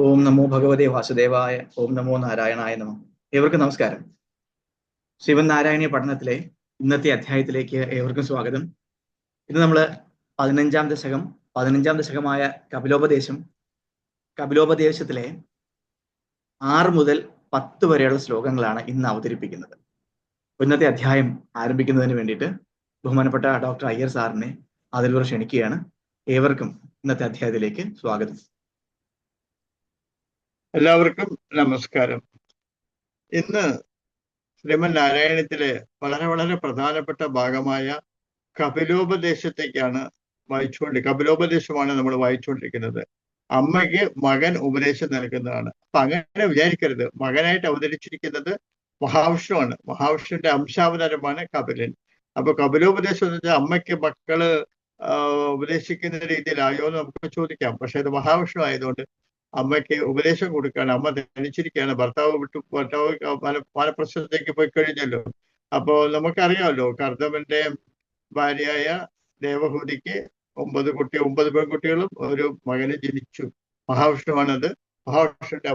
ഓം നമോ ഭഗവതേ വാസുദേവായ. ഓം നമോ നാരായണായ നമ. ഏവർക്കും നമസ്കാരം. ശിവൻ നാരായണീയ പഠനത്തിലെ ഇന്നത്തെ അധ്യായത്തിലേക്ക് ഏവർക്കും സ്വാഗതം. ഇന്ന് നമ്മൾ 15ാം ദശകമായ കപിലോപദേശത്തിലെ 6 മുതൽ 10 വരെയുള്ള ശ്ലോകങ്ങളാണ് ഇന്ന് അവതരിപ്പിക്കുന്നത്. ഇന്നത്തെ അധ്യായം ആരംഭിക്കുന്നതിന് വേണ്ടിയിട്ട് ബഹുമാനപ്പെട്ട ഡോക്ടർ അയ്യർ സാറിനെ അതിലൂടെ ക്ഷണിക്കുകയാണ്. ഏവർക്കും ഇന്നത്തെ അധ്യായത്തിലേക്ക് സ്വാഗതം. എല്ലാവർക്കും നമസ്കാരം. ഇന്ന് ശ്രീമൻ നാരായണത്തിലെ വളരെ വളരെ പ്രധാനപ്പെട്ട ഭാഗമായ കപിലോപദേശമാണ് നമ്മൾ വായിച്ചുകൊണ്ടിരിക്കുന്നത്. അമ്മയ്ക്ക് മകൻ ഉപദേശം നൽകുന്നതാണ്. അപ്പൊ അങ്ങനെ വിചാരിക്കരുത്. മകനായിട്ട് അവതരിച്ചിരിക്കുന്നത് മഹാവിഷ്ണുവാണ്. മഹാവിഷ്ണുവിന്റെ അംശാവതാരമാണ് കപിലൻ. അപ്പൊ കപിലോപദേശം എന്ന് വെച്ചാൽ അമ്മയ്ക്ക് മക്കള് ഉപദേശിക്കുന്ന രീതിയിലായോ എന്ന് നമുക്ക് ചോദിക്കാം. പക്ഷെ അത് മഹാവിഷ്ണു ആയതുകൊണ്ട് അമ്മയ്ക്ക് ഉപദേശം കൊടുക്കുകയാണ്. അമ്മ ധനിച്ചിരിക്കുകയാണ്. ഭർത്താവ് വാനപ്രസ്ഥത്തേക്ക് പോയി കഴിഞ്ഞല്ലോ. അപ്പോ നമുക്കറിയാമല്ലോ, കർദമന്റെ ഭാര്യയായ ദേവഹൂതിക്ക് 9 പെൺകുട്ടികളും ഒരു മകന് ജനിച്ചു. മഹാവിഷ്ണുവാണത്. മഹാവിഷ്ണുവിന്റെ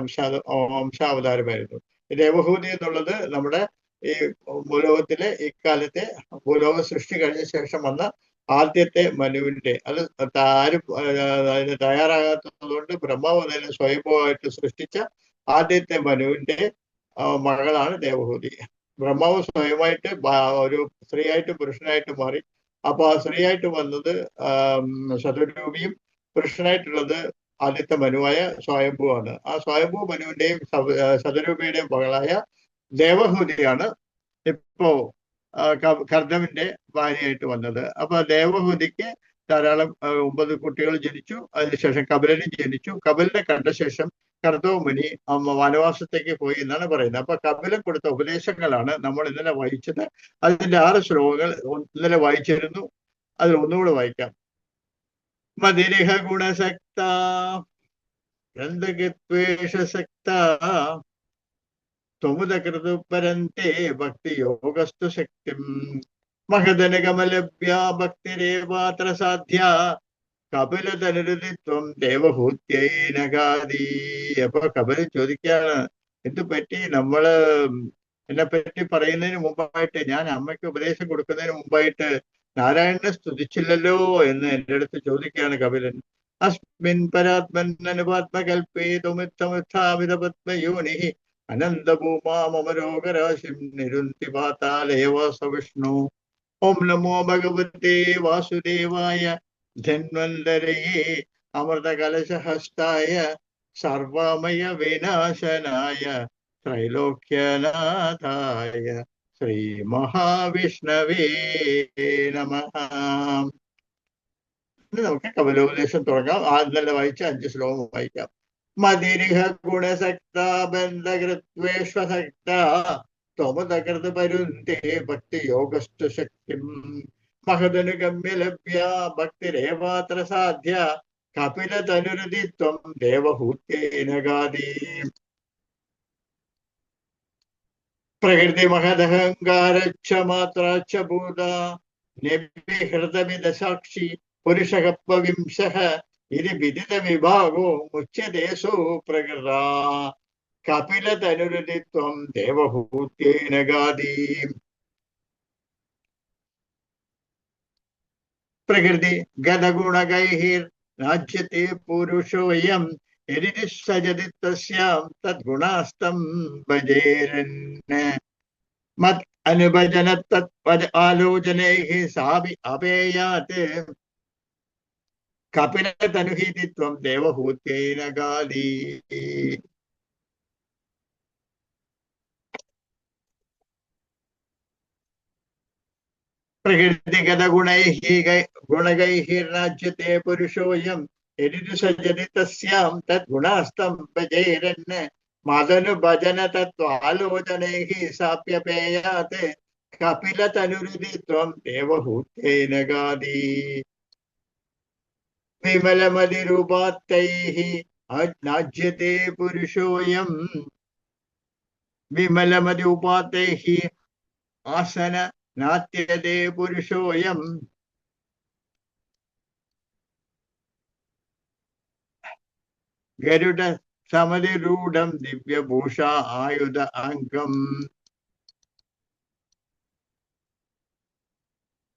അംശാവതാരമായിരുന്നു. ദേവഹൂതി എന്നുള്ളത് നമ്മുടെ ഈ ഭൂലോകത്തിലെ ഇക്കാലത്തെ ഭൂലോക സൃഷ്ടി കഴിഞ്ഞ ശേഷം വന്ന ആദ്യത്തെ മനുവിന്റെ, അത് ആരും അതിന് തയ്യാറാകാത്തതുകൊണ്ട് ബ്രഹ്മാവ് തന്നെ സ്വയംഭവമായിട്ട് സൃഷ്ടിച്ച ആദ്യത്തെ മനുവിന്റെ മകളാണ് ദേവഹൂതി. ബ്രഹ്മാവ് സ്വയമായിട്ട് ഒരു സ്ത്രീയായിട്ടും പുരുഷനായിട്ടും മാറി. അപ്പൊ ആ സ്ത്രീയായിട്ട് വന്നത് ശതരൂപിയും പുരുഷനായിട്ടുള്ളത് ആദ്യത്തെ മനുവായ സ്വയംഭുവാണ്. ആ സ്വയംഭൂ മനുവിന്റെയും ശതരൂപിയുടെയും മകളായ ദേവഹൂതിയാണ് ഇപ്പോ കർദമിന്റെ ഭാര്യയായിട്ട് വന്നത്. അപ്പൊ ദേവഹൂതിക്ക് ധാരാളം 9 കുട്ടികൾ ജനിച്ചു. അതിനുശേഷം കപിലനും ജനിച്ചു. കപിലനെ കണ്ട ശേഷം കർദവമുനി വനവാസത്തേക്ക് പോയി എന്നാണ് പറയുന്നത്. അപ്പൊ കപിലൻ കൊടുത്ത ഉപദേശങ്ങളാണ് നമ്മൾ ഇന്നലെ വായിച്ചത്. അതിന്റെ 6 ശ്ലോകങ്ങൾ ഇന്നലെ വായിച്ചിരുന്നു. അതിൽ ഒന്നുകൂടെ വായിക്കാം. മതിരിഹ ഗുണസക്ത ഗന്ധകത്വേഷസക്ത ത്വമുദകൃതു പരന്തെ ഭക്തി യോഗസ്തു ശക്തിം മഹദനകമലഭ്യ ഭക്തിരേവാത്ര സാധ്യ കപിലതനുരുതിത്വം ദേവഹൂത്യൈനകാദി. അപ്പൊ കപിലൻ ചോദിക്കുകയാണ്, എന്ത് പറ്റി? എന്നെ പറ്റി പറയുന്നതിന് മുമ്പായിട്ട്, ഞാൻ അമ്മയ്ക്ക് ഉപദേശം കൊടുക്കുന്നതിന് മുമ്പായിട്ട് നാരായണനെ സ്തുതിച്ചില്ലല്ലോ എന്ന് എൻ്റെ അടുത്ത് ചോദിക്കുകയാണ് കപിലൻ. അസ്മിൻ പരാത്മനുപാത്മകൽപേ തുമിത്തമിത്ഥാവിധപത്മയോനി അനന്തഭൂമാമരോഗരാശിം നിരുന്തി പാതാലേവാസ വിഷ്ണു. ഓം നമോ ഭഗവതേ വാസുദേവായ ധന്വന്തരയേ അമൃതകലശഹസ്തായ സർവമയ വിനാശനായ ത്രൈലോക്യനാഥായ ശ്രീ മഹാവിഷ്ണവേ നമഃ. നമുക്ക് കപിലോപദേശം തുടങ്ങാം. ആദ്യം വായിച്ച 5 ശ്ലോകം വായിക്കാം. മതിരിഹ ഗുണസക്ത ബന്ധകൃത്വേഷ്വസക്ത ത്വമുദകൃത പരുന്തേ ഭക്തി യോഗസ്തു ശക്തിം മഹദനുഗമ്യ ലഭ്യ ഭക്തിരേവാത്ര സാധ്യ കപിലതനുരുതിത്വം ദേവഹൂത്യേനകാദി. പ്രകൃതി മഹദഹങ്കാരച്ഛ മാത്രാച്ഛ ഭൂത നിബിഹൃതമിദസാക്ഷി പുരുഷകപ്പവിംശഃ ഇതി വിദിത വിഭാഗോ മുച്യതേസോ പ്രകൃത കപിലതനുരുതിത്വം ദേവഹൂത്യേനകാദി. പ്രകൃതി ഗതഗുണഗൈഹിർ രാജ്യത്തെ പുരുഷോയം യദി സജതി തസ്യാം തദ്ഗുണാസ്തം ഭജേരൻ മത് അനുഭജന തത് ആലോചനൈഃ സാപി അപേയാത് കപിലതനുഹിതിത്വം ദേവഹൂത്യേനകാദി. പ്രകൃതിഗത ഗുണഗൈഹിർരാജ്യത്തെ പുരുഷോയം യദി സജതി തസ്യാം തദ്ഗുണാസ്തം ഭജേരൻ മദനുഭജന തത്വാലോചനൈഃ സാപ്യപേയാത് കപിലതനുരുതിത്വം ദേവഹൂത്യേനകാദി. വിമലമതിരുപാത്തൈഃ നാജ്യത്തെ പുരുഷോയം വിമലമതി ഉപാത്തൈഃ ആസന നാത്യതേ പുരുഷോയം. ഗരുഡ സമതിരൂഢം ദിവ്യഭൂഷ ആയുധ അംഗം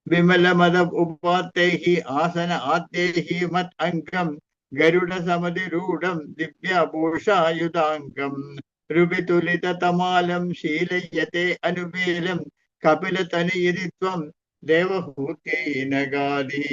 വിമലമത ഉപാത്തൈഹി ആസന ആദ്യൈഹി മത് അംഗം ഗരുഡ സമതിരൂഢം ദിവ്യഭൂഷായുധാംഗം രുവിതുലിത തമാലം ശീലയത്തെ അനുവേലം കപിലതനയരിത്വം ദേവഹൂത്യൈനഗാദി.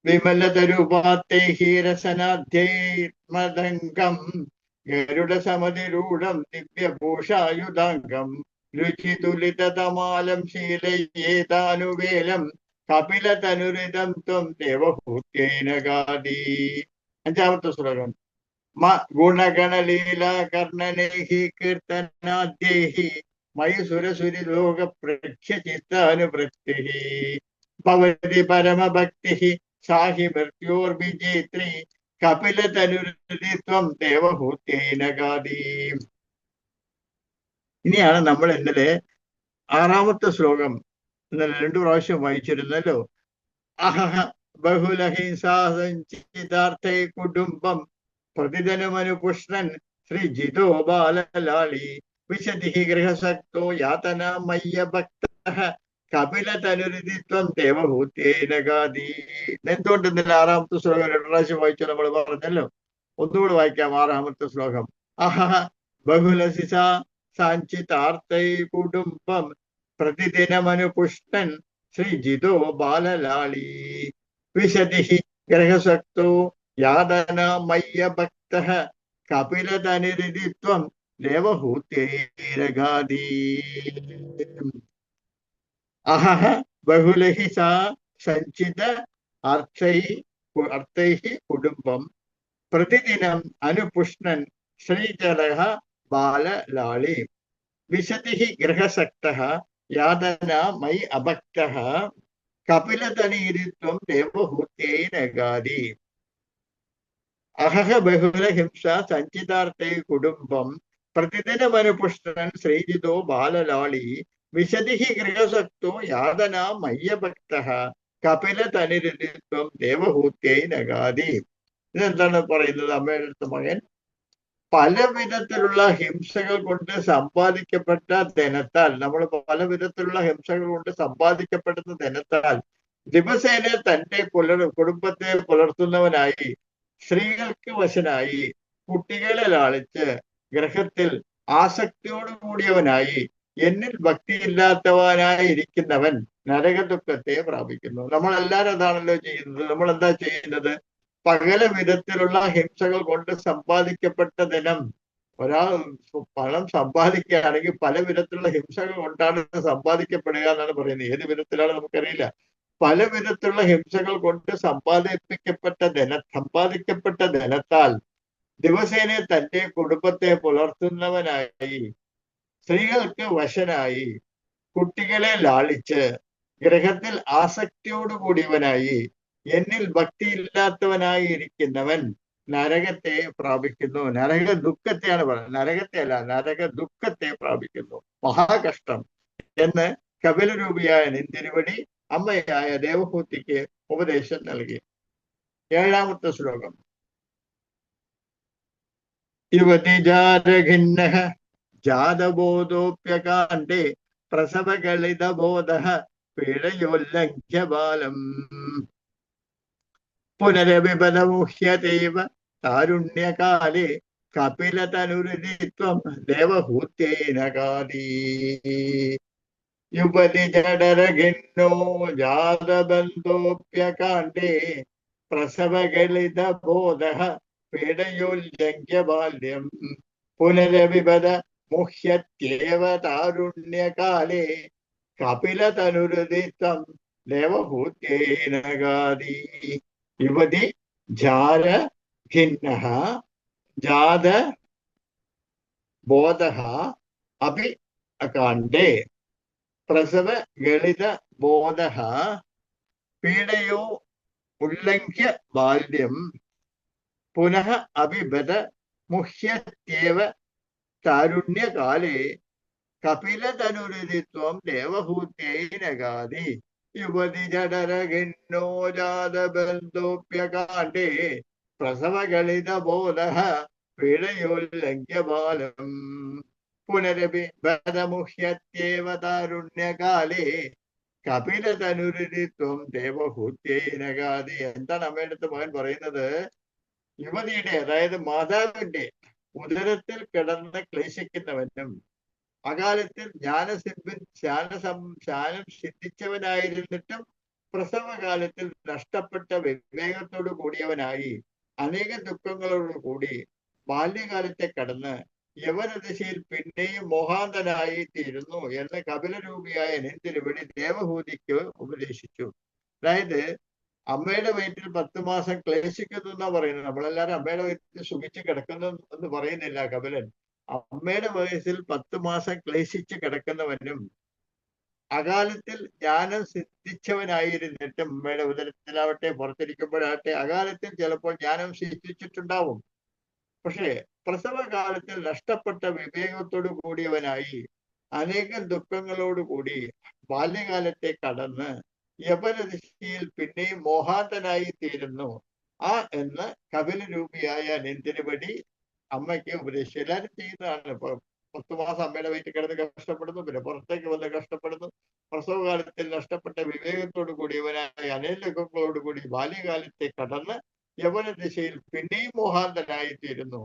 വിമലതരുപാത്തൈഹി രസനാധ്യൈർമദംഗം ഗരുഡ സമതിരൂഢം ദിവ്യഭൂഷായുധാംഗം രുചിതുലിതമാലം ശീലയേതാനുവേലം കപിലതനുരിതം ത്വം ദേവഹൂത്യൈനഗാദി. അഞ്ചാമത്തെ ശ്ലോകം. ഗുണഗണലീലാകർണനൈഹി കീർത്തനാദ്യൈഹി മയി സുരസുരിലോക പ്രഖ്യചിത്താനുവൃത്തിഃ ഭവതി പരമഭക്തിഃ സാഹി മൃത്യോർവിജേത്രി കപിലതനുരിത്വം ദേവഹൂത്യൈനഗാദി. ഇനിയാണ് നമ്മൾ ഇന്നലെ ആറാമത്തെ ശ്ലോകം ഇന്നലെ 2 പ്രാവശ്യം വായിച്ചിരുന്നല്ലോ. അഹഹ ബഹുലഹിംസാസഞ്ചിതാർത്ഥൈ കുടുംബം പ്രതിധനമനുപുഷ്ണൻ ശ്രീജിതോ ബാലലാളി വിശതി ഗൃഹസക്തോ യാതനാമയ്യ ഭക്തഃ കപിലതനുരിത്വം ദേവഹൂത്യൈനഗാദി. എന്തുകൊണ്ട് ഇന്നലെ ആറാമത്തെ ശ്ലോകം 2 പ്രാവശ്യം വായിച്ചു നമ്മൾ പറഞ്ഞല്ലോ. ഒന്നുകൂടെ വായിക്കാം ആറാമത്തെ ശ്ലോകം. അഹഹ ബഹുലസിസ സാഞ്ചിതാർത്ഥൈ കുടുംബം പ്രതിദിനമനുപുഷ്ണൻ ശ്രീജിതോ ബാലലാളി വിശതി ഗ്രഹസക്തോ യാതനാമയ്യ ഭക്തഃ കപിലതനുരിത്വം ദേവഹൂത്യൈനഗാദി. അഹഹ ബഹുലഹി സാ സഞ്ചിത അർത്ഥൈ കുടുംബം പ്രതിദിനം അനുപുഷ്ണൻ ശ്രീജലഃ ബാലലാളി വിശതി ഗൃഹസക്തഃ യാതനാ മയി അഭക്തഃ കപിലതനുരിത്വം ദേവഹൂത്യൈനഗാദി. അഹഹ ബഹുലഹിംസ സഞ്ചിതാർത്ഥൈ കുടുംബം പ്രതിദിനമനുപുഷ്ണൻ ശ്രീജിതോ ബാലലാളി വിശതി ഗൃഹസക്തോ യാതനാ മയ്യ ഭക്തഃ കപിലതനുരിത്വം ദേവഹൂത്യൈനഗാദി. ഇതെന്താണ് പറയുന്നത്? അമ്മയുടെ അടുത്ത മകൻ പല വിധത്തിലുള്ള ഹിംസകൾ കൊണ്ട് സമ്പാദിക്കപ്പെട്ട ധനത്താൽ, നമ്മൾ പല വിധത്തിലുള്ള ഹിംസകൾ കൊണ്ട് സമ്പാദിക്കപ്പെടുന്ന ധനത്താൽ ദിവസേന തന്റെ കുടുംബത്തെ പുലർത്തുന്നവനായി, സ്ത്രീകൾക്ക് വശനായി, കുട്ടികളെ ലാളിച്ച് ഗൃഹത്തിൽ ആസക്തിയോട് കൂടിയവനായി, എന്നിൽ ഭക്തിയില്ലാത്തവനായി ഇരിക്കുന്നവൻ നരകദുഃഖത്തെ പ്രാപിക്കുന്നു. നമ്മളെല്ലാവരും അതാണല്ലോ ചെയ്യുന്നത്. നമ്മൾ എന്താ ചെയ്യുന്നത്? പല വിധത്തിലുള്ള ഹിംസകൾ കൊണ്ട് സമ്പാദിക്കപ്പെട്ട ധനം, ഒരാൾ പണം സമ്പാദിക്കുകയാണെങ്കിൽ പല വിധത്തിലുള്ള ഹിംസകൾ കൊണ്ടാണ് സമ്പാദിക്കപ്പെടുക എന്നാണ് പറയുന്നത്. ഏത് വിധത്തിലാണ് നമുക്കറിയില്ല. പല വിധത്തിലുള്ള ഹിംസകൾ കൊണ്ട് സമ്പാദിക്കപ്പെട്ട ധനത്താൽ ദിവസേന തന്റെ കുടുംബത്തെ പുലർത്തുന്നവനായി, സ്ത്രീകൾക്ക് വശനായി, കുട്ടികളെ ലാളിച്ച് ഗൃഹത്തിൽ ആസക്തിയോടുകൂടിയവനായി, എന്നിൽ ഭക്തിയില്ലാത്തവനായി ഇരിക്കുന്നവൻ നരകത്തെ പ്രാപിക്കുന്നു. നരക ദുഃഖത്തെയാണ് പറയുന്നത്, നരകത്തെ അല്ല, നരക ദുഃഖത്തെ പ്രാപിക്കുന്നു. മഹാകഷ്ടം എന്ന് കപിലരൂപിയായ നിന്തിരുവടി അമ്മയായ ദേവഹൂതിക്ക് ഉപദേശം നൽകി. 7ാമത്തെ ശ്ലോകം. യുവതിജാരഖിന്നഃ ജാതബോധോപ്യകാണ്ഡേ പ്രസവകളിതബോധഃ പീഡയോല്ലംഘ്യ ബാലം പുനരവിപദമുഹ്യതൈവ താരുണ്യകാലേ കപിലതനുരിത്വം ദേവഹൂത്യൈനഗാദി. യുവതിജഡരഖിന്നോ ജാതബന്ധോപ്യകാണ്ഡേ പ്രസവകളിതബോധഃ പീഡയോല്ലംഘ്യ ബാല്യം പുനരവിപദ മുഹ്യത്യേവ താരുണ്യകാലേ കപിലതനുരിത്വം ദേവഹൂത്യൈനഗാദി. യുവതി ജാരഖിന്നഃ ജാത ബോധഃ അപി അകാണ്ഡേ പ്രസവ ഗളിത ബോധഃ പീഡയോ ഉല്ലംഘ്യ ബാല്യം പുനഃ അഭിബദ മുഹ്യത്യേവ താരുണ്യകാലേ കപിലതനുരിത്വം ദേവഹൂത്യൈനഗാദി യുവതി ജഡരഘിന്നോ ജാതബന്ധോപ്യകാണ്ഡേ പ്രസവഗളിതബോധ പീഡയോല്ലംഘ്യബാലം പുനരപി ബദമുഹ്യത്യേവ താരുണ്യകാലേ കപിലതനുരിത്വം ദേവഹൂത്യൈനഗാദി. എന്താണ് അമ്മയുടെ മകൻ പറയുന്നത്? യുവതിയുടെ, അതായത് മാതാവിന്റെ ഉദരത്തിൽ കിടന്ന് ക്ലേശിക്കുന്നവനും അകാലത്തിൽ ജ്ഞാനം സിദ്ധിച്ചവനായിരുന്നിട്ടും പ്രസവകാലത്തിൽ നഷ്ടപ്പെട്ട വിവേകത്തോടു കൂടിയവനായി അനേക ദുഃഖങ്ങളോടു കൂടി ബാല്യകാലത്തെ കടന്ന് യവനദശയിൽ പിന്നെയും മോഹാന്തനായി തീരുന്നു എന്ന് കപിലരൂപിയായ നിന്തിരുവടി ദേവഹൂതിക്ക് ഉപദേശിച്ചു. അതായത് അമ്മയുടെ വയറ്റിൽ 10 മാസം ക്ലേശിക്കുന്നു എന്നാ പറയുന്നത്. നമ്മളെല്ലാരും അമ്മയുടെ വയറ്റിൽ സുഖിച്ച് കിടക്കുന്നു എന്ന് പറയുന്നില്ല കപിലൻ. അമ്മയുടെ വയസ്സിൽ 10 മാസം ക്ലേശിച്ച് കിടക്കുന്നവനും അകാലത്തിൽ ജ്ഞാനം സിദ്ധിച്ചവനായിരുന്നിട്ടും അമ്മയുടെ ഉദരത്തിലാവട്ടെ പുറത്തിരിക്കുമ്പോഴാവട്ടെ അകാലത്തിൽ ചിലപ്പോൾ ജ്ഞാനം സിദ്ധിച്ചിട്ടുണ്ടാവും. പക്ഷേ പ്രസവകാലത്തിൽ നഷ്ടപ്പെട്ട വിവേകത്തോടു കൂടിയവനായി അനേകം ദുഃഖങ്ങളോടുകൂടി ബാല്യകാലത്തെ കടന്ന് യവനദിശയിൽ പിന്നെയും മോഹാന്തനായി തീരുന്നു എന്ന് കപിലരൂപിയായ നിന്തിരുവടി അമ്മയ്ക്ക് ഉപദേശിച്ചു. എല്ലാവരും ചെയ്യുന്നതാണ്. ഇപ്പൊ 10 മാസം അമ്മയുടെ വയറ്റിൽ കിടന്ന് കഷ്ടപ്പെടുന്നു, പിന്നെ പുറത്തേക്ക് വന്ന് കഷ്ടപ്പെടുന്നു. പ്രസവകാലത്തിൽ നഷ്ടപ്പെട്ട വിവേകത്തോടു കൂടിയവനായ അനേക ദുഃഖങ്ങളോടുകൂടി ബാല്യകാലത്തെ കടന്ന് യവന ദിശയിൽ പിന്നെയും മോഹാന്തനായി തീരുന്നു.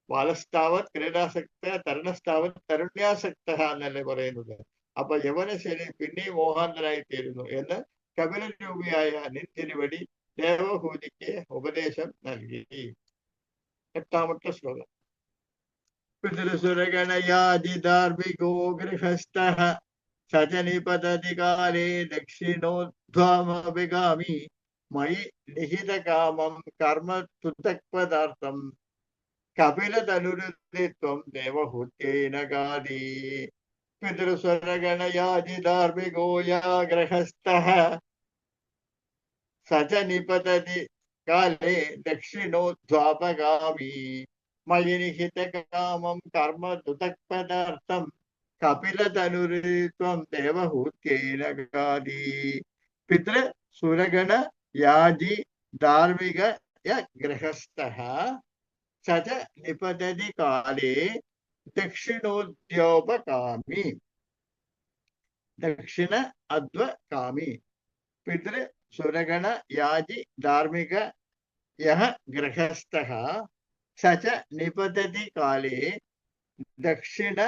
ബാലസ്ഥാവത് ക്രീഡാസക്ത, തരുണസ്ഥാവത് തരുണ്യാസക്ത എന്നല്ലേ പറയുന്നത്. അപ്പൊ യവനശൈലി പിന്നെയും മോഹാന്തനായി തീരുന്നു എന്ന് കപിലരൂപിയായ നിന്തിരുവടി ദേവഹൂതിക്ക് ഉപദേശം നൽകി. 8ാമത്തെ ശ്ലോകം. പിതൃസുരഗണയാജിദാർഭികോ ഗൃഹസ്ഥഃ സജനിപതതി കാലേ ദക്ഷിണോദ്ധ്വാമഭിഗാമി മയി നിഹിതകാമം കർമ്മ തുതക്പദാർത്ഥം കപിലതനുരുദ്ധിത്വം ദേവഹൂത്യൈനഗാദി. പിതൃസ്വരഗണയാജിദാർഭികോ യാ ഗൃഹസ്ഥഃ സജനിപതതി കാലേ ദക്ഷിണോദ്ധ്വാപഗാമി മയി നിഹിതകാമം കർമ്മ തുതക്പദാർത്ഥം കപിലതനുരുദ്ധിത്വം ദേവഹൂത്യൈനഗാദി. പിതൃ സുരഗണ യാജി ധാർമിക ഗൃഹസ്ഥഃ സച നിപതതി കാലേ ദക്ഷിണോദ്യോപകാമി. ദക്ഷിണ അദ്വകാമി. പിതൃ സുരഗണ യാജി ധാർമിക യഹ ഗൃഹസ്ഥഃ സച നിപതതി കാലേ ദക്ഷിണ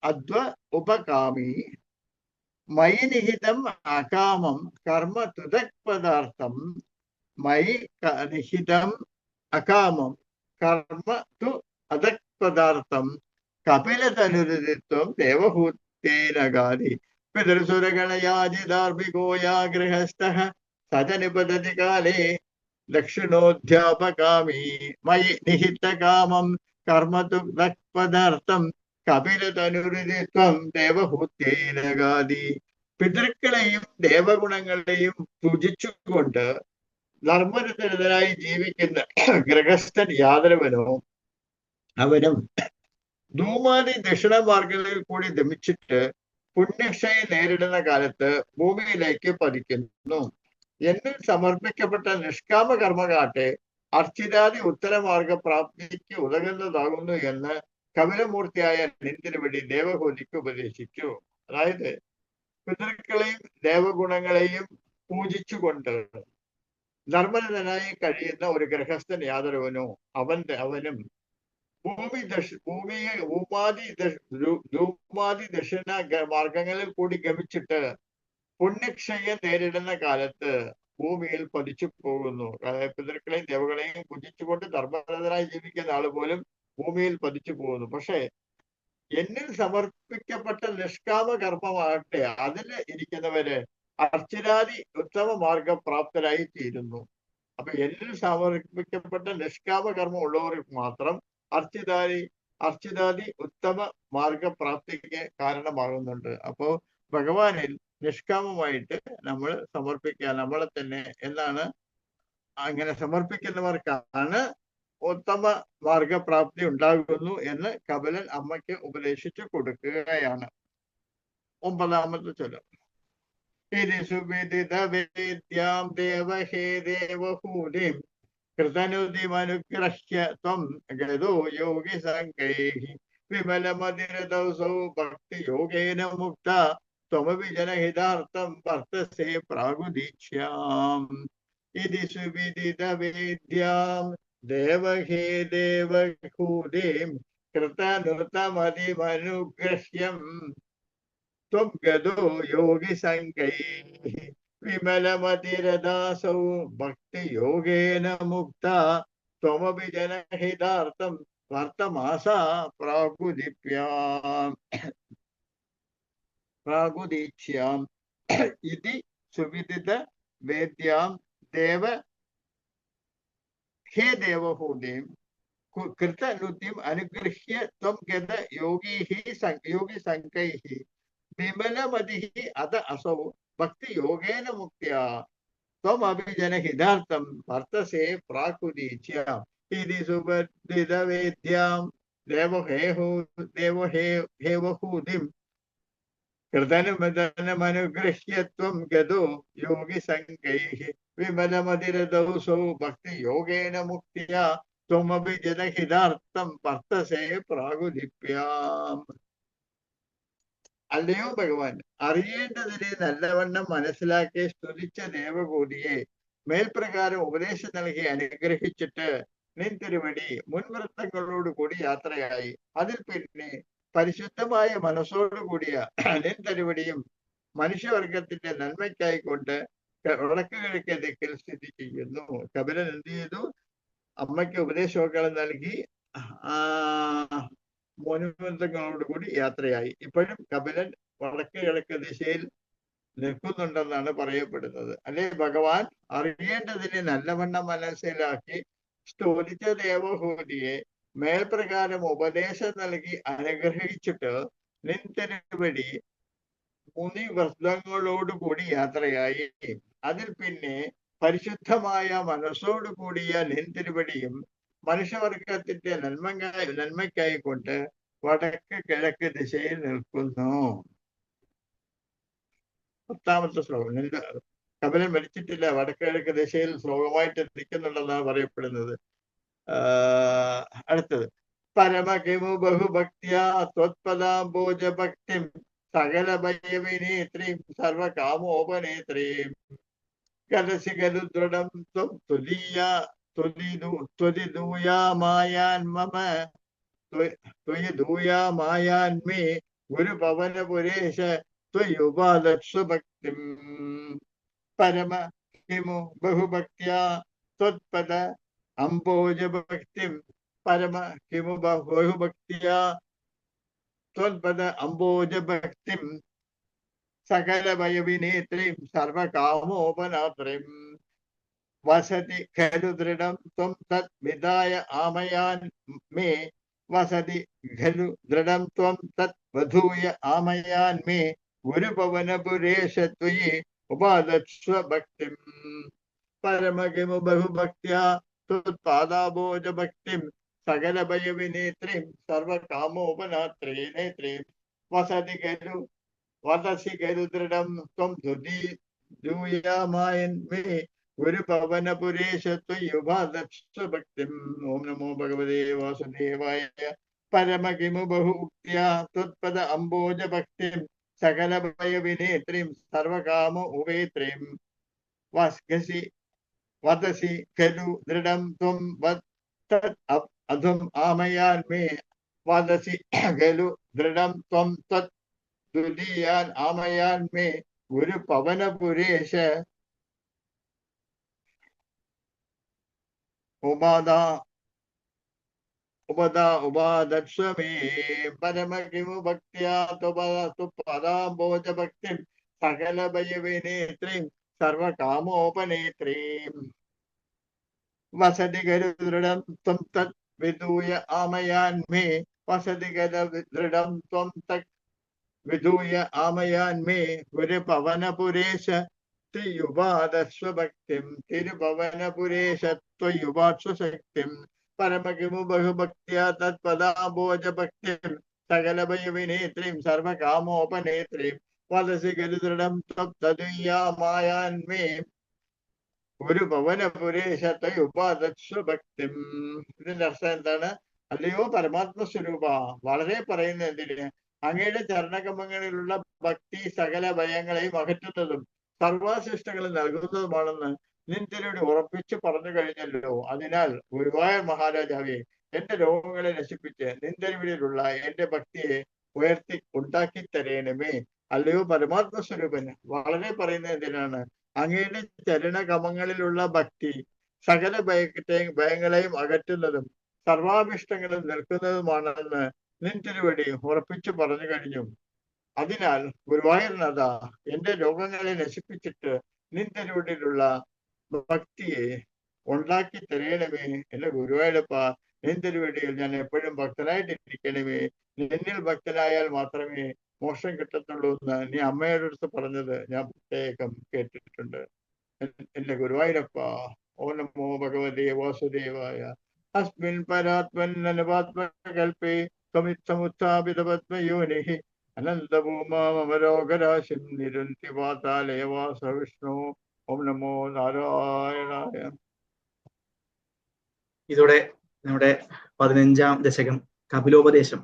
അദ്വ ഉപകാമി മയി നിഹിതം അകാമം കർമ്മ തുതക്പദാർത്ഥം മയി നിഹിതം അകാമം കർമ്മ തു അദക്പദാർത്ഥം കപിലതനുരുദ്ധിത്വം ദേവഹൂത്യൈനഗാദി. പിതൃസുരഗണയാജിദാർഭികോ യാ ഗൃഹസ്ഥഃ സച നിപതതി കാലേ ദക്ഷിണോദ്ധ്യാപകാമി മയി നിഹിതകാമം കർമ്മ തു ദക്പദാർത്ഥം കപിലതനുരുദ്ധിത്വം ദേവഹൂത്യൈനഗാദി. പിതൃക്കളെയും ദേവഗുണങ്ങളെയും പൂജിച്ചുകൊണ്ട് ധർമ്മരതനായി ജീവിക്കുന്ന ഗൃഹസ്ഥൻ യാതൊരുവനോ അവനും ധൂമാതി ദക്ഷിണമാർഗങ്ങളിൽ കൂടി ദമിച്ചിട്ട് പുണ്യക്ഷയെ നേരിടുന്ന കാലത്ത് ഭൂമിയിലേക്ക് പതിക്കുന്നു. എന്നിൽ സമർപ്പിക്കപ്പെട്ട നിഷ്കാമ കർമ്മകാട്ടെ അർച്ചിതാദി ഉത്തരമാർഗ പ്രാപ്തിക്ക് ഉതകുന്നതാകുന്നു എന്ന് കപിലമൂർത്തിയായ നിന്തിരുവടി ദേവഹൂതിക്ക് ഉപദേശിച്ചു. അതായത് പിതൃക്കളെയും ദേവഗുണങ്ങളെയും പൂജിച്ചുകൊണ്ട് ധർമ്മരതനായി കഴിയുന്ന ഒരു ഗൃഹസ്ഥൻ യാതൊരുവനോ അവനും ധൂമാതി ദക്ഷിണ മാർഗങ്ങളിൽ കൂടി ഗമിച്ചിട്ട് പുണ്യക്ഷയം നേരിടുന്ന കാലത്ത് ഭൂമിയിൽ പതിച്ചു പോകുന്നു. അതായത് പിതൃക്കളെയും ദേവകളെയും പൂജിച്ചുകൊണ്ട് ധർമ്മരതനായി ജീവിക്കുന്ന ആള് പോലും ഭൂമിയിൽ പതിച്ചു പോകുന്നു. പക്ഷെ എന്നിൽ സമർപ്പിക്കപ്പെട്ട നിഷ്കാമ കർമ്മമാകട്ടെ അതിൽ ഇരിക്കുന്നവര് അർച്ചിരാദി ഉത്തമ മാർഗപ്രാപ്തരായി തീരുന്നു. അപ്പൊ എന്നിൽ സമർപ്പിക്കപ്പെട്ട നിഷ്കാമ കർമ്മം ഉള്ളവർക്ക് മാത്രം അർച്ചിതാദി ഉത്തമ മാർഗപ്രാപ്തിക്ക് കാരണമാകുന്നുണ്ട്. അപ്പോ ഭഗവാനിൽ നിഷ്കാമമായിട്ട് നമ്മൾ സമർപ്പിക്കുക നമ്മളെ തന്നെ എന്നാണ്. അങ്ങനെ സമർപ്പിക്കുന്നവർക്കാണ് ഉത്തമ മാർഗപ്രാപ്തി ഉണ്ടാകുന്നു എന്ന് കപിലൻ അമ്മയ്ക്ക് ഉപദേശിച്ചു കൊടുക്കുകയാണ്. 9-ാമത്തെ ചൊല്ല്. ഇതി സുവിദിത വേദ്യാം ദേവഹേ ദേവഹൂതിം കൃതനുതിമനുഗ്രഹ്യ ത്വം ഗതോ യോഗി സംഗൈഃ വിമലമതിരദൗസൗ ഭക്തിയോഗേന മുക്ത ത്വമപി ജനഹിതാർത്ഥം വർത്തസേ പ്രാഗുദീക്ഷ്യാം. ഇതി സുവിദിത വേദ്യാം ദേവഹേ ദേവഹൂതിം കൃതനുതമതിമനുഗ്രഹ്യം ത്വം ഗതോ യോഗി സംഗൈഃ വിമലമതിരദാസൗ ഭക്തിയോഗേന മുക്ത ത്വമപി ജനഹിതാർത്ഥം വർത്തമാസ പ്രാഗുദീക്ഷ്യാം. ഇതി സുവിദിത വേദ്യാം ദേവ ഹേ ദേവഹൂതിം കൃതനുതിം അനുഗൃഹ്യ ത്വം ഗത യോഗി സംഗൈഃ വിമലമതിഃ അത അസൗ ഭക്തിയോഗേന മുക്ത്യാ ത്വമപി ജനഹിതാർത്ഥം വർത്തസേ പ്രാഗുദീക്ഷ്യാം. ഇതി സുവിദിത വേദ്യാം ദേവഹേവഹൂതിം കൃതനുമനുഗൃഹ്യ ത്വം ഗതോ യോഗി സംഗൈഃ വിമലമതിരദൗസൗ ഭക്തിയോഗേന മുക്ത്യാ ത്വമപി ജനഹിതാർത്ഥം വർത്തസേ പ്രാഗുദീപ്യാം. അല്ലയോ ഭഗവാൻ, അറിയേണ്ടതിനെ നല്ലവണ്ണം മനസ്സിലാക്കി സ്തുതിച്ച ദേവകൂതിയെ മേൽപ്രകാരം ഉപദേശം നൽകി അനുഗ്രഹിച്ചിട്ട് നിൻ തിരുവടി മുൻവൃത്തങ്ങളോട് കൂടി യാത്രയായി. അതിൽ പിന്നെ പരിശുദ്ധമായ മനസ്സോടുകൂടിയ നിൻ തിരുവടിയും മനുഷ്യവർഗത്തിന്റെ നന്മയ്ക്കായിക്കൊണ്ട് വടക്ക് കിഴക്കേ ദിക്കിൽ സ്ഥിതി ചെയ്യുന്നു. കപിലൻ എന്ത് ചെയ്തു? അമ്മയ്ക്ക് ഉപദേശമൊക്കെ നൽകി മുൻവൃത്തങ്ങളോടുകൂടി യാത്രയായി. ഇപ്പോഴും കപിലൻ വടക്ക് കിഴക്ക് ദിശയിൽ നിൽക്കുന്നുണ്ടെന്നാണ് പറയപ്പെടുന്നത്. അല്ലെ ഭഗവാൻ അറിയേണ്ടതിനെ നല്ലവണ്ണം മനസ്സിലാക്കി സ്തുതിച്ച ദേവഹൂതിയെ മേൽപ്രകാരം ഉപദേശം നൽകി അനുഗ്രഹിച്ചിട്ട് നിൻ തിരുവടി മുനിവൃത്തങ്ങളോടുകൂടി യാത്രയായി. അതിൽ പിന്നെ പരിശുദ്ധമായ മനസ്സോടു കൂടിയ നിൻ തിരുവടിയും മനുഷ്യവർഗത്തിന്റെ നന്മയ്ക്കായി കൊണ്ട് വടക്ക് കിഴക്ക് ദിശയിൽ നിൽക്കുന്നു. 10-ാമത്തെ ശ്ലോകം. കപിലൻ മരിച്ചിട്ടില്ല, വടക്ക് കിഴക്ക് ദിശയിൽ ശ്ലോകമായിട്ട് നിൽക്കുന്നുണ്ടെന്നാണ് പറയപ്പെടുന്നത്. അടുത്തത്. പരമകിമു ബഹുഭക്ത്യാ ത്വത്പദാംബോജ ഭക്തിം സകല ഭയവിനേത്രീം സർവകാമോപനേത്രീം കലസി ഖലു ദൃഢം ത്വം ത്വയിദൂയാമായാന്മേ ഗുരുപവനപുരേശ ത്വയുപാദത്സു ഭക്തിം. പരമ കിമു ബഹുഭക്ത്യാ ത്വത്പദ അംബോജ ഭക്തിം പരമ കിമു ബഹുഭക്ത്യാ ത്വത്പദ അംബോജ ഭക്തിം സകല ഭയവിനേത്രീം സർവകാമോപനാത്രീം വസതി ഖലു ദൃഢം ത്വം തത് വിദായ ആമയാൻ മേ വസതി ഖലു ദൃഢം ത്വം തത് വധൂയ ആമയാൻ മേ ഗുരുപവനപുരേശ ത്വയി ഉപാദത്സ്വ ഭക്തിം. പരമകിമു ബഹുഭക്ത്യാ ത്വത്പാദാബോജ ഭക്തിം സകല ഭയവിനേത്രീം സർവകാമോപനാത്രീം വസതി ഖലു ദൃഢം ത്വം ദൂയാമായൻ മേ ഗുരുപവനപുരേശ ത്വയുപാദത്സ്വ ഭക്തിം. ഓം നമോ ഭഗവതേ വാസുദേവായ. പരമകിമു ബഹുഭക്ത്യാ ത്വത്പദ അംബോജ ഭക്തിം സകല ഭയവിനേത്രീം സർവകാമ ഉപേത്രീം വദസി ഖലു ദൃഢം ത്വം അധം ആമയാൻ മേ വദസി ഖലു ദൃഢം ത്വം തത് ദുദീയാൻ ആമയാൻ മേ ഗുരുപവനപുരേശ ഉപാദത്സ്വ മേ. പരമകിമു ഭക്ത്യാ ത്വത്പദാംബോജ ഭക്തിം സകല ഭയവിനേത്രീം സർവകാമോപനേത്രീം വസതി ഖലു ദൃഢം ത്വം തത് വിദൂയ ആമയാൻ മേ വസതി ഖലു ദൃഢം ത്വം തത് വിദൂയ ആമയാൻ മേ ഗുരുപവനപുരേശ ത്വയുപാദസ്വ ഭക്തിം. തിരുപവനപുരേശ ത്വയുപാദസ്വ ശക്തിം പരമകിമു ബഹുഭക്തിയ തത്പദാംബോജ ഭക്തിം സകലഭയവിനേത്രീം സർവകാമോപനേത്രീം വദസി ഗരുദൃഢം തദ്വീയാമായാൻമേ ഒരു ഭവനപുരേശത്വയുപാദസ്വഭക്തിം. ഇതിന്റെ അർത്ഥം എന്താണ്? അല്ലയോ പരമാത്മ സ്വരൂപ, വളരെ പറയുന്ന എന്തിന്? അങ്ങയുടെ ചരണകമ്പങ്ങളിലുള്ള ഭക്തി സകല ഭയങ്ങളെയും അകറ്റുന്നതും സർവാശിഷ്ടങ്ങളും നൽകുന്നതുമാണെന്ന് നിന്തിലൂടെ ഉറപ്പിച്ചു പറഞ്ഞു കഴിഞ്ഞല്ലോ. അതിനാൽ ഗുരുവായൂർ മഹാരാജാവേ, എന്റെ രോഗങ്ങളെ നശിപ്പിച്ച് നിന്തിരുവിലുള്ള എന്റെ ഭക്തിയെ ഉയർത്തി ഉണ്ടാക്കി തരേണമേ. അല്ലയോ പരമാത്മ സ്വരൂപൻ, വളരെ പറയുന്നത് എന്തിനാണ്? അങ്ങയുടെ ചരണകമങ്ങളിലുള്ള ഭക്തി സകല ഭയങ്ങളെയും അകറ്റുന്നതും സർവാഭിഷ്ടങ്ങളും നിൽക്കുന്നതുമാണെന്ന് നിൻ തിരുവടി ഉറപ്പിച്ചു പറഞ്ഞു കഴിഞ്ഞു. അതിനാൽ ഗുരുവായൂർനാഥ, എന്റെ രോഗങ്ങളെ നശിപ്പിച്ചിട്ട് നിൻ തിരുവടിയിലുള്ള ഭക്തിയെ ഉണ്ടാക്കി തരയണമേ. എന്റെ ഗുരുവായൂരപ്പ, നിൻ തിരുവടിയിൽ ഞാൻ എപ്പോഴും ഭക്തനായിട്ടിരിക്കണമേ. നിന്നിൽ ഭക്തനായാൽ മാത്രമേ മോക്ഷം കിട്ടത്തുള്ളൂ എന്ന് നീ അമ്മയുടെ അടുത്ത് പറഞ്ഞത് ഞാൻ പ്രത്യേകം കേട്ടിട്ടുണ്ട്. എന്റെ ഗുരുവായൂരപ്പ, ഓ നമോ ഭഗവതേ വാസുദേവായ. അസ്മിൻ പരാത്മനപാത്മകൽപ്പേ ത്വമിത്തമുത്ഥാപിത പത്മയോനിഃ അനന്തഭൂമാമരോഗരാശിം നിരുന്തി പാതാലേ വാസ വിഷ്ണു. ഓം നമോ നാരായണായ. ഇതോടെ നമ്മുടെ 15ാം ദശകം കപിലോപദേശം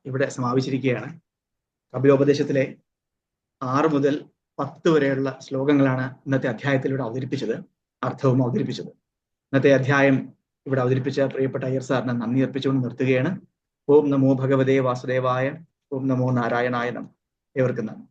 ഇവിടെ സമാപിച്ചിരിക്കുകയാണ്. കപിലോപദേശത്തിലെ 6 മുതൽ 10 വരെയുള്ള ശ്ലോകങ്ങളാണ് ഇന്നത്തെ അധ്യായത്തിലൂടെ അവതരിപ്പിച്ചത്, അർത്ഥവും അവതരിപ്പിച്ചത്. ഇന്നത്തെ അധ്യായം ഇവിടെ അവതരിപ്പിച്ച പ്രിയപ്പെട്ട അയ്യർ സാറിന് നന്ദി അർപ്പിച്ചുകൊണ്ട് നിർത്തുകയാണ്. ഓം നമോ ഭഗവതേ വാസുദേവായ. ഓം നമോ നാരായണായ നമഃ. ഏവർക്കും നന്ദി.